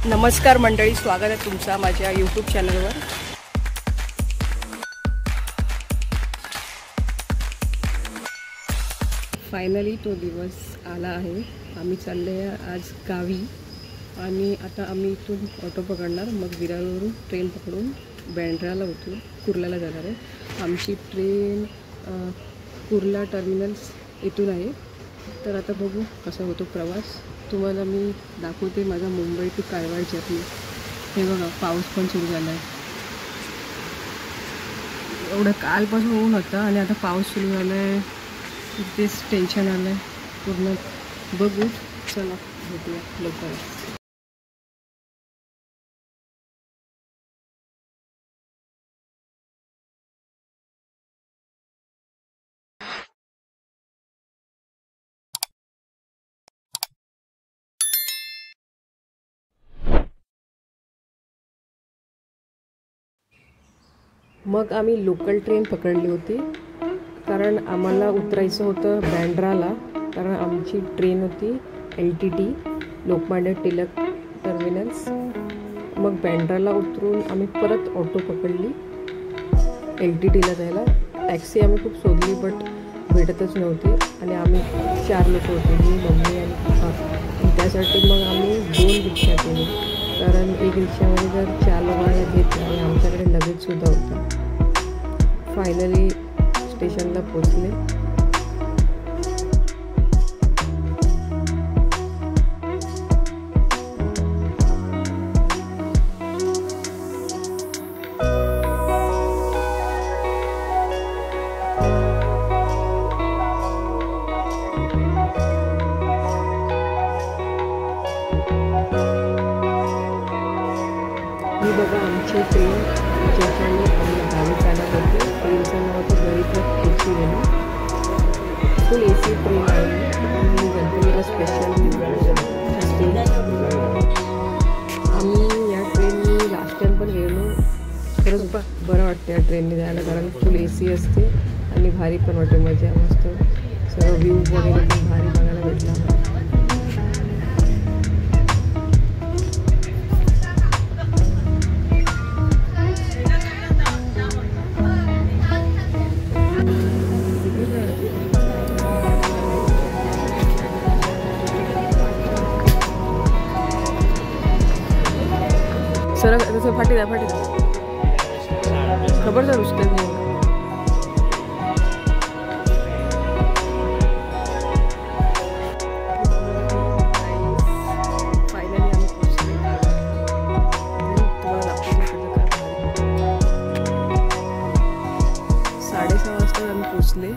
नमस्कार मंडळी, स्वागत आहे तुमचा माझ्या यूट्यूब चॅनलवर। फायनली तो दिवस आला आहे। आम्ही चालले आज गावी आणि आता आम्ही इथून ऑटो पकडणार, मग विरारवरून ट्रेन पकडून बँड्राला उतरून कुर्ल्याला जाणार आहे। आमची ट्रेन कुर्ला टर्मिनल्स इथून आहे। तर आता बघू कसा होतो प्रवास, तुम्हाला मी दाखवते माझा मुंबई टू कारवार जर्नी। हे बघा, पाऊस पण सुरू झाला आहे। एवढं कालपासून ऊन होतं आणि आता पाऊस सुरू झाला आहे, तेच टेन्शन आलं आहे पूर्ण। बघू, चला भेटूया लवकरच। मग आम्ही लोकल ट्रेन पकडली होती, कारण आम्हाला उतरायचं होतं बँड्राला, कारण आमची ट्रेन होती LTT लोकमान्य टिळक टर्मिनल्स। मग बँड्राला उतरून आम्ही परत ऑटो पकडली LTTला जायला। टॅक्सी आम्ही खूप शोधली बट भेटतच नव्हती आणि आम्ही 4 लोक होते, मी, मम्मी आणि पप्पा। त्यासाठी मग आम्ही 2 रिक्षा केली, कारण एक रिक्षामध्ये जर 4 लोकांना घेतलं आणि आमच्याकडे लगेजसुद्धा होता। फायनली स्टेशनला पोचले। ही बघा आमची ट्रेन, ज्याच्याने आम्ही गावी जाणार होती। ट्रेनचं नाव होतं गरीब एसी रेल्वे, फुल AC ट्रेन आहे आणि गणपतीला स्पेशल ट्रेन। आम्ही या ट्रेननी लास्ट टाइम पण गेलो, खरंच बरं वाटतं या ट्रेनने जायला, कारण फुल AC असते आणि भारी पण वाटते, मजा मस्त, सगळं व्ह्यू वगैरे पण भारी बघायला भेटला। सर तसं फाटी द्या खबर जर उसते फायनली आम्ही पोचले। तुम्हाला 6:30 वाजता आम्ही पोचले।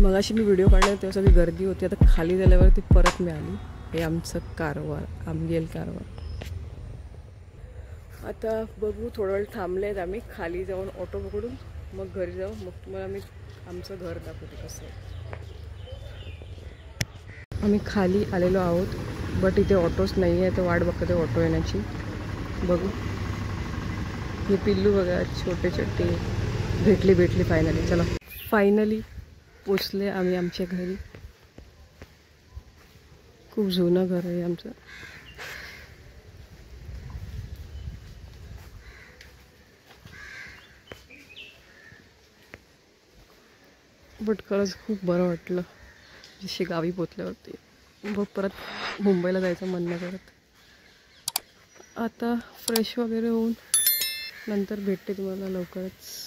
मगाशी मी व्हिडिओ काढला तेव्हा सगळी गर्दी होती, आता खाली झाल्यावरती परत मी आली। हे आमचं कारवार, आमगेल कारवार। आता बघू, थोडा वेळ थांबले आहेत आम्ही, खाली जाऊन ऑटो पकडून मग घरी जाऊ, मग तुम्हाला मी आमचं घर दाखवते कसं आहे। आम्ही खाली आलेलो आहोत बट इथे ऑटोच नाही आहे, तर वाट बघते ऑटो येण्याची। बघू, हे पिल्लू बघा, छोटे छोटे, भेटली फायनली। चला, फायनली पोचले आम्ही आमच्या घरी। खूप जुनं घर आहे आमचं। बट खरंच खूप बरं वाटलं जशी गावी पोचल्यावरती, मग परत मुंबईला जायचं मन नाही करत। आता फ्रेश वगैरे होऊन नंतर भेटते तुम्हाला लवकरच।